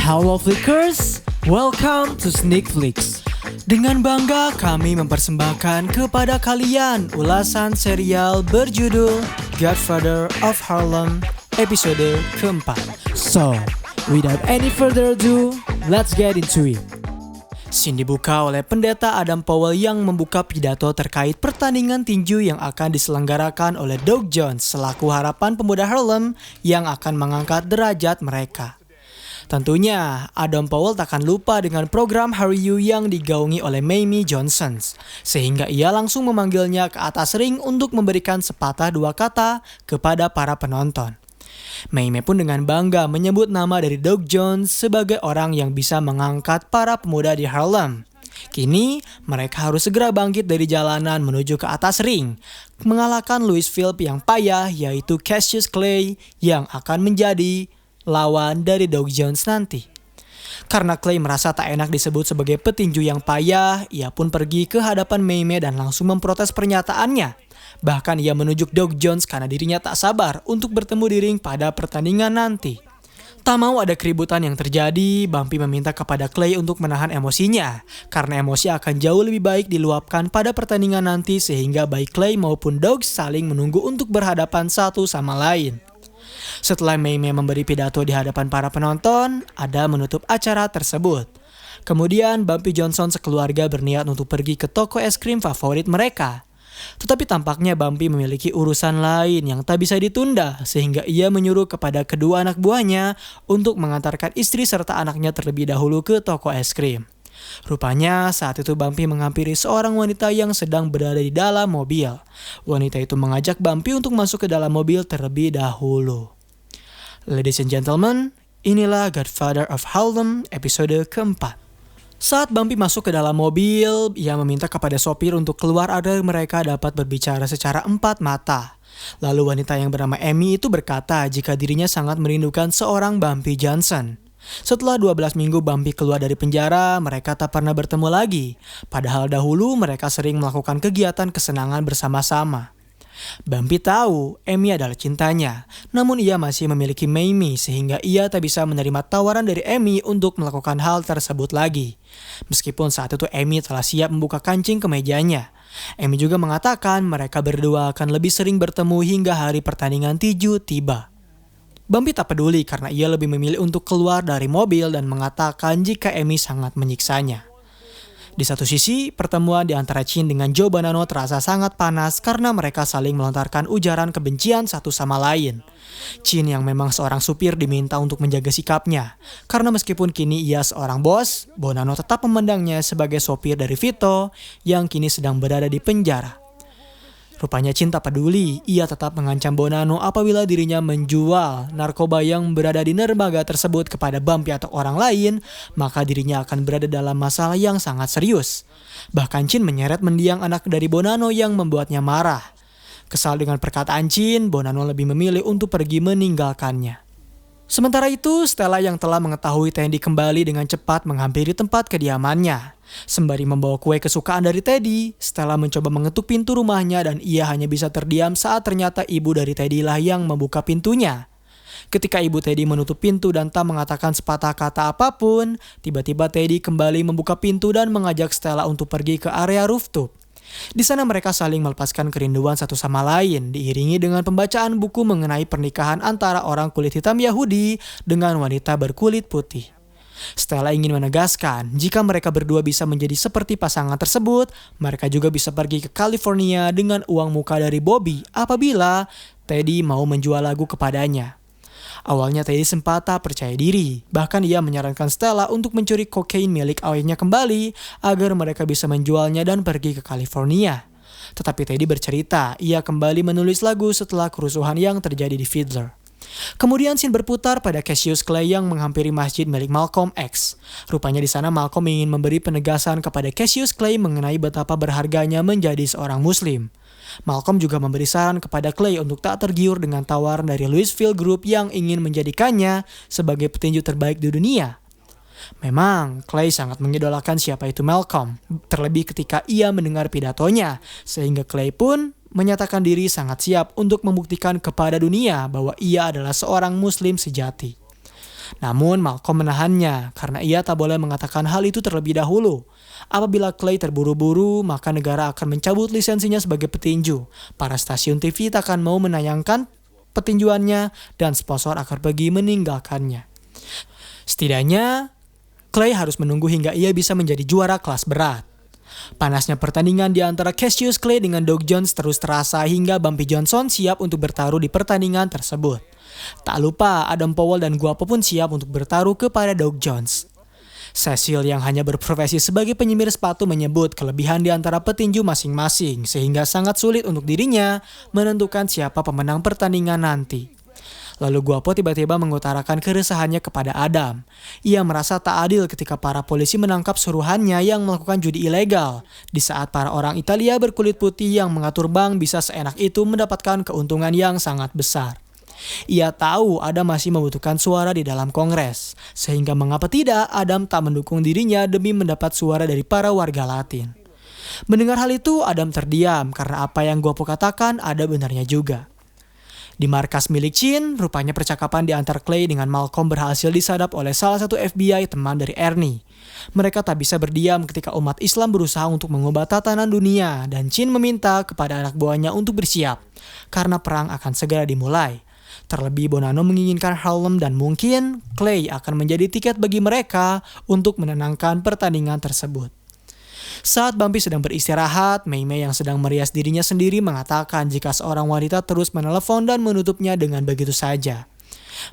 Hello Flickers, welcome to Sneak Flicks. Dengan bangga kami mempersembahkan kepada kalian ulasan serial berjudul Godfather of Harlem episode keempat. So, without any further ado, let's get into it. Scene dibuka oleh pendeta Adam Powell yang membuka pidato terkait pertandingan tinju yang akan diselenggarakan oleh Doug Jones selaku harapan pemuda Harlem yang akan mengangkat derajat mereka. Tentunya, Adam Powell takkan lupa dengan program Harry Yu yang digaungi oleh Mamie Johnson, sehingga ia langsung memanggilnya ke atas ring untuk memberikan sepatah dua kata kepada para penonton. Mamie pun dengan bangga menyebut nama dari Doug Jones sebagai orang yang bisa mengangkat para pemuda di Harlem. Kini, mereka harus segera bangkit dari jalanan menuju ke atas ring, mengalahkan Louis Philp yang payah yaitu Cassius Clay yang akan menjadi lawan dari Doug Jones nanti. Karena Clay merasa tak enak disebut sebagai petinju yang payah, ia pun pergi ke hadapan Mamie dan langsung memprotes pernyataannya. Bahkan ia menunjuk Doug Jones karena dirinya tak sabar untuk bertemu di ring pada pertandingan nanti. Tak mau ada keributan yang terjadi, Bumpy meminta kepada Clay untuk menahan emosinya, karena emosi akan jauh lebih baik diluapkan pada pertandingan nanti sehingga baik Clay maupun Doug saling menunggu untuk berhadapan satu sama lain. Setelah Mamie memberi pidato di hadapan para penonton, Adam menutup acara tersebut. Kemudian Bumpy Johnson sekeluarga berniat untuk pergi ke toko es krim favorit mereka. Tetapi tampaknya Bumpy memiliki urusan lain yang tak bisa ditunda, sehingga ia menyuruh kepada kedua anak buahnya untuk mengantarkan istri serta anaknya terlebih dahulu ke toko es krim. Rupanya saat itu Bumpy menghampiri seorang wanita yang sedang berada di dalam mobil. Wanita itu mengajak Bumpy untuk masuk ke dalam mobil terlebih dahulu. Ladies and gentlemen, inilah Godfather of Harlem episode keempat. Saat Bumpy masuk ke dalam mobil, ia meminta kepada sopir untuk keluar agar mereka dapat berbicara secara empat mata. Lalu wanita yang bernama Amy itu berkata jika dirinya sangat merindukan seorang Bumpy Johnson. Setelah 12 minggu Bumpy keluar dari penjara, mereka tak pernah bertemu lagi. Padahal dahulu mereka sering melakukan kegiatan kesenangan bersama-sama. Bumpy tahu Amy adalah cintanya, namun ia masih memiliki Mamie sehingga ia tak bisa menerima tawaran dari Amy untuk melakukan hal tersebut lagi. Meskipun saat itu Amy telah siap membuka kancing kemejanya. Amy juga mengatakan mereka berdua akan lebih sering bertemu hingga hari pertandingan tinju tiba. Bumpy tak peduli karena ia lebih memilih untuk keluar dari mobil dan mengatakan jika Amy sangat menyiksanya. Di satu sisi, pertemuan di antara Chin dengan Joe Bonanno terasa sangat panas karena mereka saling melontarkan ujaran kebencian satu sama lain. Chin yang memang seorang supir diminta untuk menjaga sikapnya, karena meskipun kini ia seorang bos, Bonanno tetap memandangnya sebagai sopir dari Vito yang kini sedang berada di penjara. Rupanya Chin tak peduli, ia tetap mengancam Bonanno apabila dirinya menjual narkoba yang berada di dermaga tersebut kepada Bumpy atau orang lain, maka dirinya akan berada dalam masalah yang sangat serius. Bahkan Chin menyeret mendiang anak dari Bonanno yang membuatnya marah. Kesal dengan perkataan Chin, Bonanno lebih memilih untuk pergi meninggalkannya. Sementara itu, Stella yang telah mengetahui Teddy kembali dengan cepat menghampiri tempat kediamannya. Sembari membawa kue kesukaan dari Teddy, Stella mencoba mengetuk pintu rumahnya dan ia hanya bisa terdiam saat ternyata ibu dari Teddy lah yang membuka pintunya. Ketika ibu Teddy menutup pintu dan tak mengatakan sepatah kata apapun, tiba-tiba Teddy kembali membuka pintu dan mengajak Stella untuk pergi ke area rooftop. Di sana mereka saling melepaskan kerinduan satu sama lain, diiringi dengan pembacaan buku mengenai pernikahan antara orang kulit hitam Yahudi dengan wanita berkulit putih. Stella ingin menegaskan, jika mereka berdua bisa menjadi seperti pasangan tersebut, mereka juga bisa pergi ke California dengan uang muka dari Bobby apabila Teddy mau menjual lagu kepadanya. Awalnya Teddy sempat tak percaya diri, bahkan ia menyarankan Stella untuk mencuri kokain milik ayahnya kembali agar mereka bisa menjualnya dan pergi ke California. Tetapi Teddy bercerita, ia kembali menulis lagu setelah kerusuhan yang terjadi di Fiddler. Kemudian scene berputar pada Cassius Clay yang menghampiri masjid milik Malcolm X. Rupanya di sana Malcolm ingin memberi penegasan kepada Cassius Clay mengenai betapa berharganya menjadi seorang Muslim. Malcolm juga memberi saran kepada Clay untuk tak tergiur dengan tawaran dari Louisville Group yang ingin menjadikannya sebagai petinju terbaik di dunia. Memang, Clay sangat mengidolakan siapa itu Malcolm, terlebih ketika ia mendengar pidatonya, sehingga Clay pun menyatakan diri sangat siap untuk membuktikan kepada dunia bahwa ia adalah seorang Muslim sejati. Namun Malcolm menahannya karena ia tak boleh mengatakan hal itu terlebih dahulu. Apabila Clay terburu-buru, maka negara akan mencabut lisensinya sebagai petinju. Para stasiun TV tak akan mau menayangkan petinjuannya dan sponsor akan pergi meninggalkannya. Setidaknya, Clay harus menunggu hingga ia bisa menjadi juara kelas berat. Panasnya pertandingan di antara Cassius Clay dengan Doug Jones terus terasa hingga Bumpy Johnson siap untuk bertaruh di pertandingan tersebut. Tak lupa Adam Powell dan Guapo pun siap untuk bertaruh kepada Doug Jones. Cecil yang hanya berprofesi sebagai penyemir sepatu menyebut kelebihan di antara petinju masing-masing sehingga sangat sulit untuk dirinya menentukan siapa pemenang pertandingan nanti. Lalu Guapo tiba-tiba mengutarakan keresahannya kepada Adam. Ia merasa tak adil ketika para polisi menangkap suruhannya yang melakukan judi ilegal, di saat para orang Italia berkulit putih yang mengatur bank bisa seenak itu mendapatkan keuntungan yang sangat besar. Ia tahu Adam masih membutuhkan suara di dalam Kongres, sehingga mengapa tidak Adam tak mendukung dirinya demi mendapat suara dari para warga Latin. Mendengar hal itu, Adam terdiam karena apa yang Guapo katakan ada benarnya juga. Di markas milik Chin, rupanya percakapan di antara Clay dengan Malcolm berhasil disadap oleh salah satu FBI teman dari Ernie. Mereka tak bisa berdiam ketika umat Islam berusaha untuk mengubah tatanan dunia dan Chin meminta kepada anak buahnya untuk bersiap, karena perang akan segera dimulai. Terlebih Bonanno menginginkan Harlem dan mungkin Clay akan menjadi tiket bagi mereka untuk menenangkan pertandingan tersebut. Saat Bumpy sedang beristirahat, Mei Mei yang sedang merias dirinya sendiri mengatakan jika seorang wanita terus menelepon dan menutupnya dengan begitu saja.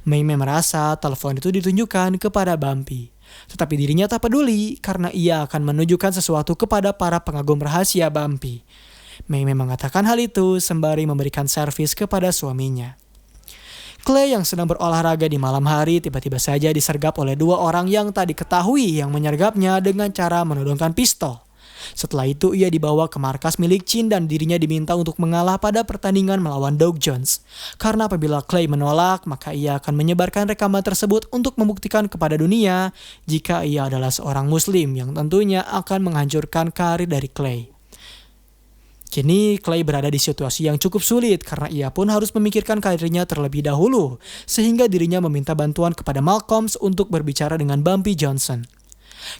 Mei Mei merasa telepon itu ditunjukkan kepada Bumpy. Tetapi dirinya tak peduli karena ia akan menunjukkan sesuatu kepada para pengagum rahasia Bumpy. Mei Mei mengatakan hal itu sembari memberikan servis kepada suaminya. Clay yang sedang berolahraga di malam hari tiba-tiba saja disergap oleh dua orang yang tak diketahui yang menyergapnya dengan cara menodongkan pistol. Setelah itu ia dibawa ke markas milik Chin dan dirinya diminta untuk mengalah pada pertandingan melawan Doug Jones. Karena apabila Clay menolak, maka ia akan menyebarkan rekaman tersebut untuk membuktikan kepada dunia jika ia adalah seorang muslim yang tentunya akan menghancurkan karir dari Clay. Kini Clay berada di situasi yang cukup sulit karena ia pun harus memikirkan karirnya terlebih dahulu, sehingga dirinya meminta bantuan kepada Malcolm untuk berbicara dengan Bumpy Johnson.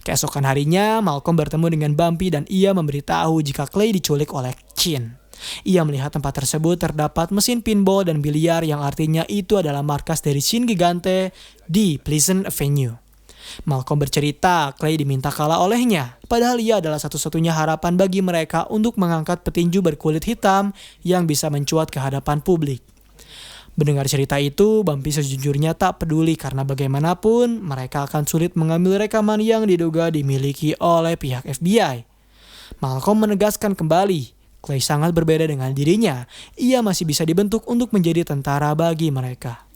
Keesokan harinya, Malcolm bertemu dengan Bumpy dan ia memberitahu jika Clay diculik oleh Chin. Ia melihat tempat tersebut terdapat mesin pinball dan biliar yang artinya itu adalah markas dari Chin Gigante di Pleasant Avenue. Malcolm bercerita Clay diminta kalah olehnya, padahal ia adalah satu-satunya harapan bagi mereka untuk mengangkat petinju berkulit hitam yang bisa mencuat ke hadapan publik. Mendengar cerita itu, Bumpy sejujurnya tak peduli karena bagaimanapun mereka akan sulit mengambil rekaman yang diduga dimiliki oleh pihak FBI. Malcolm menegaskan kembali, Clay sangat berbeda dengan dirinya. Ia masih bisa dibentuk untuk menjadi tentara bagi mereka.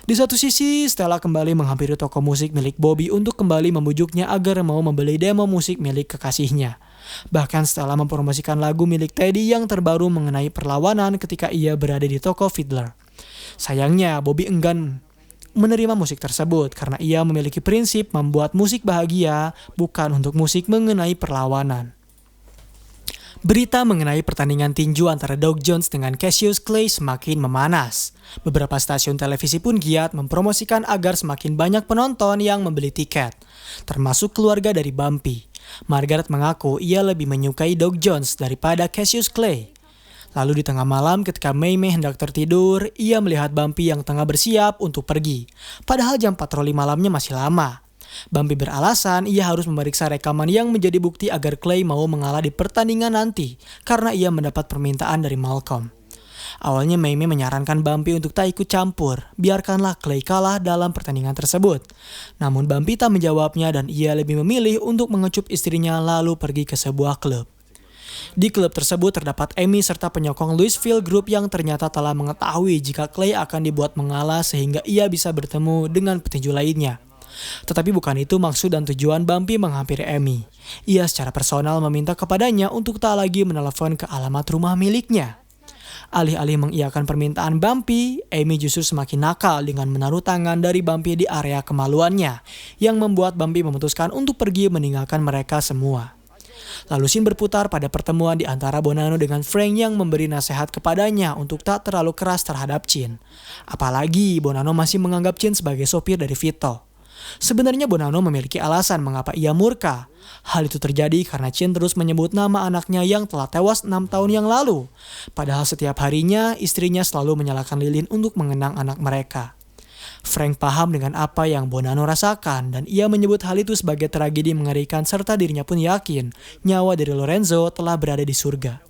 Di satu sisi, Stella kembali menghampiri toko musik milik Bobby untuk kembali membujuknya agar mau membeli demo musik milik kekasihnya. Bahkan Stella mempromosikan lagu milik Teddy yang terbaru mengenai perlawanan ketika ia berada di toko Fiddler. Sayangnya, Bobby enggan menerima musik tersebut karena ia memiliki prinsip membuat musik bahagia, bukan untuk musik mengenai perlawanan. Berita mengenai pertandingan tinju antara Doug Jones dengan Cassius Clay semakin memanas. Beberapa stasiun televisi pun giat mempromosikan agar semakin banyak penonton yang membeli tiket, termasuk keluarga dari Bumpy. Margaret mengaku ia lebih menyukai Doug Jones daripada Cassius Clay. Lalu di tengah malam ketika Mei Mei hendak tertidur, ia melihat Bumpy yang tengah bersiap untuk pergi. Padahal jam patroli malamnya masih lama. Bumpy beralasan ia harus memeriksa rekaman yang menjadi bukti agar Clay mau mengalah di pertandingan nanti karena ia mendapat permintaan dari Malcolm. Awalnya Mei Mei menyarankan Bumpy untuk tak ikut campur, biarkanlah Clay kalah dalam pertandingan tersebut. Namun Bumpy tak menjawabnya dan ia lebih memilih untuk mengecup istrinya lalu pergi ke sebuah klub. Di klub tersebut terdapat Amy serta penyokong Louisville Group yang ternyata telah mengetahui jika Clay akan dibuat mengalah sehingga ia bisa bertemu dengan petinju lainnya. Tetapi bukan itu maksud dan tujuan Bumpy menghampiri Amy. Ia secara personal meminta kepadanya untuk tak lagi menelepon ke alamat rumah miliknya. Alih-alih mengiyakan permintaan Bumpy, Amy justru semakin nakal dengan menaruh tangan dari Bumpy di area kemaluannya, yang membuat Bumpy memutuskan untuk pergi meninggalkan mereka semua. Lalu scene berputar pada pertemuan di antara Bonanno dengan Frank yang memberi nasihat kepadanya untuk tak terlalu keras terhadap Chin. Apalagi Bonanno masih menganggap Chin sebagai sopir dari Vito. Sebenarnya Bonanno memiliki alasan mengapa ia murka. Hal itu terjadi karena Chin terus menyebut nama anaknya yang telah tewas 6 tahun yang lalu. Padahal setiap harinya istrinya selalu menyalakan lilin untuk mengenang anak mereka. Frank paham dengan apa yang Bonanno rasakan dan ia menyebut hal itu sebagai tragedi mengerikan serta dirinya pun yakin nyawa dari Lorenzo telah berada di surga.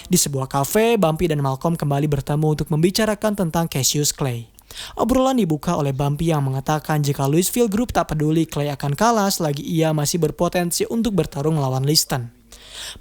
Di sebuah kafe, Bumpy dan Malcolm kembali bertemu untuk membicarakan tentang Cassius Clay. Obrolan dibuka oleh Bumpy yang mengatakan jika Louisville Group tak peduli Clay akan kalah selagi ia masih berpotensi untuk bertarung melawan Liston.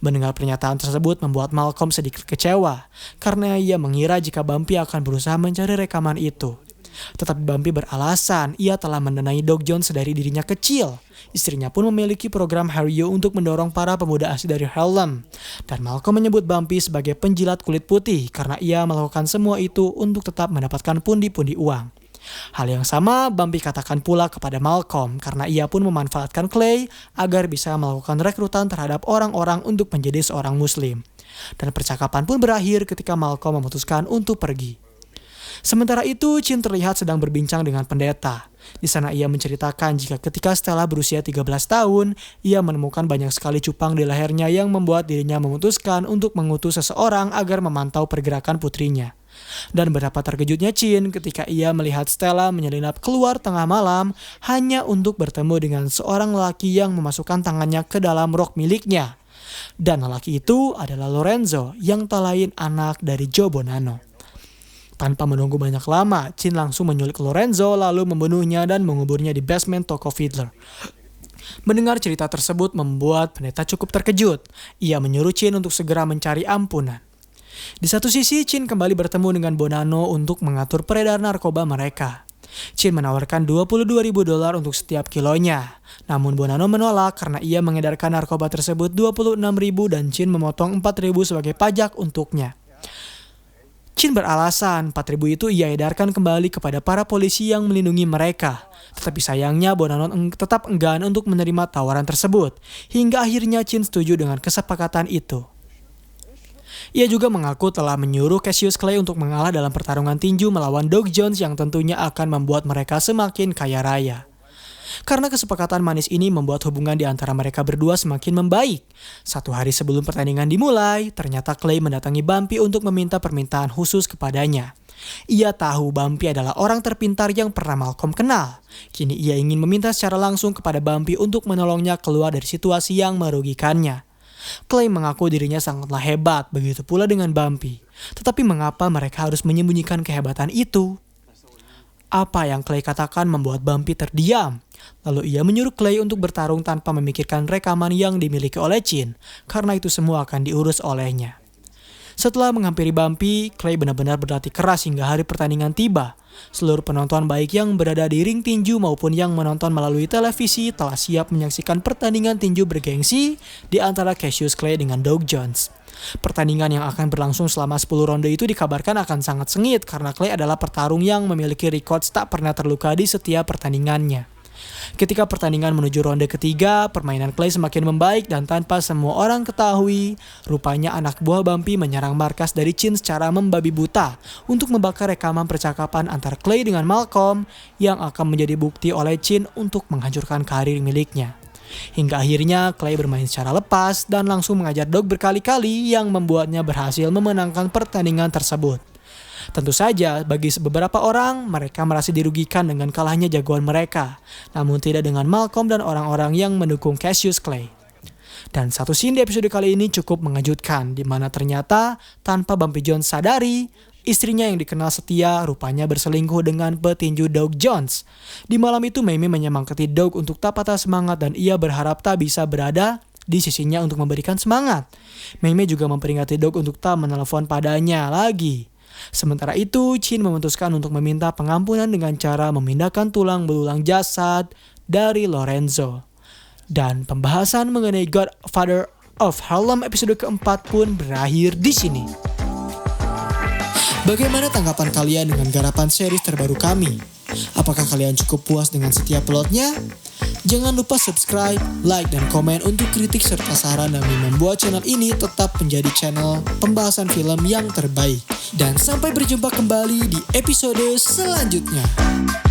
Mendengar pernyataan tersebut membuat Malcolm sedikit kecewa karena ia mengira jika Bumpy akan berusaha mencari rekaman itu. Tetapi Bumpy beralasan ia telah mendanai Doug Jones dari dirinya kecil. Istrinya pun memiliki program Harry untuk mendorong para pemuda asli dari Harlem. Dan Malcolm menyebut Bumpy sebagai penjilat kulit putih karena ia melakukan semua itu untuk tetap mendapatkan pundi-pundi uang. Hal yang sama Bumpy katakan pula kepada Malcolm karena ia pun memanfaatkan Clay agar bisa melakukan rekrutan terhadap orang-orang untuk menjadi seorang muslim. Dan percakapan pun berakhir ketika Malcolm memutuskan untuk pergi. Sementara itu, Chin terlihat sedang berbincang dengan pendeta. Di sana ia menceritakan jika ketika Stella berusia 13 tahun, ia menemukan banyak sekali cupang di lehernya yang membuat dirinya memutuskan untuk mengutus seseorang agar memantau pergerakan putrinya. Dan betapa terkejutnya Chin ketika ia melihat Stella menyelinap keluar tengah malam hanya untuk bertemu dengan seorang lelaki yang memasukkan tangannya ke dalam rok miliknya. Dan lelaki itu adalah Lorenzo yang tak lain anak dari Joe Bonanno. Tanpa menunggu banyak lama, Chin langsung menyulik Lorenzo lalu membunuhnya dan menguburnya di basement toko Fiddler. Mendengar cerita tersebut membuat pendeta cukup terkejut. Ia menyuruh Chin untuk segera mencari ampunan. Di satu sisi, Chin kembali bertemu dengan Bonanno untuk mengatur peredaran narkoba mereka. Chin menawarkan $22.000 untuk setiap kilonya. Namun Bonanno menolak karena ia mengedarkan narkoba tersebut $26.000 dan Chin memotong $4.000 sebagai pajak untuknya. Chin beralasan 4.000 itu ia edarkan kembali kepada para polisi yang melindungi mereka. Tetapi sayangnya Bonanno tetap enggan untuk menerima tawaran tersebut. Hingga akhirnya Chin setuju dengan kesepakatan itu. Ia juga mengaku telah menyuruh Cassius Clay untuk mengalah dalam pertarungan tinju melawan Doug Jones yang tentunya akan membuat mereka semakin kaya raya. Karena kesepakatan manis ini membuat hubungan di antara mereka berdua semakin membaik. 1 hari sebelum pertandingan dimulai, ternyata Clay mendatangi Bumpy untuk meminta permintaan khusus kepadanya. Ia tahu Bumpy adalah orang terpintar yang pernah Malcolm kenal. Kini ia ingin meminta secara langsung kepada Bumpy untuk menolongnya keluar dari situasi yang merugikannya. Clay mengaku dirinya sangatlah hebat, begitu pula dengan Bumpy. Tetapi mengapa mereka harus menyembunyikan kehebatan itu? Apa yang Clay katakan membuat Bumpy terdiam. Lalu ia menyuruh Clay untuk bertarung tanpa memikirkan rekaman yang dimiliki oleh Chin, karena itu semua akan diurus olehnya. Setelah menghampiri Bumpy, Clay benar-benar berlatih keras hingga hari pertandingan tiba. Seluruh penonton baik yang berada di ring tinju maupun yang menonton melalui televisi telah siap menyaksikan pertandingan tinju bergengsi di antara Cassius Clay dengan Doug Jones. Pertandingan yang akan berlangsung selama 10 ronde itu dikabarkan akan sangat sengit karena Clay adalah petarung yang memiliki rekod tak pernah terluka di setiap pertandingannya. Ketika pertandingan menuju ronde ketiga, permainan Clay semakin membaik dan tanpa semua orang ketahui, rupanya anak buah Bumpy menyerang markas dari Chin secara membabi buta untuk membakar rekaman percakapan antara Clay dengan Malcolm yang akan menjadi bukti oleh Chin untuk menghancurkan karir miliknya. Hingga akhirnya Clay bermain secara lepas dan langsung mengajar Doug berkali-kali yang membuatnya berhasil memenangkan pertandingan tersebut. Tentu saja, bagi beberapa orang, mereka merasa dirugikan dengan kalahnya jagoan mereka, namun tidak dengan Malcolm dan orang-orang yang mendukung Cassius Clay. Dan satu scene di episode kali ini cukup mengejutkan, di mana ternyata tanpa Bumpy Jones sadari, istrinya yang dikenal setia rupanya berselingkuh dengan petinju Doug Jones. Di malam itu, Mamie menyemangati Doug untuk tak patah semangat dan ia berharap tak bisa berada di sisinya untuk memberikan semangat. Mamie juga memperingati Doug untuk tak menelpon padanya lagi. Sementara itu, Chin memutuskan untuk meminta pengampunan dengan cara memindahkan tulang belulang jasad dari Lorenzo. Dan pembahasan mengenai Godfather of Harlem episode keempat pun berakhir di sini. Bagaimana tanggapan kalian dengan garapan series terbaru kami? Apakah kalian cukup puas dengan setiap plotnya? Jangan lupa subscribe, like, dan komen untuk kritik serta saran demi membuat channel ini tetap menjadi channel pembahasan film yang terbaik. Dan sampai berjumpa kembali di episode selanjutnya.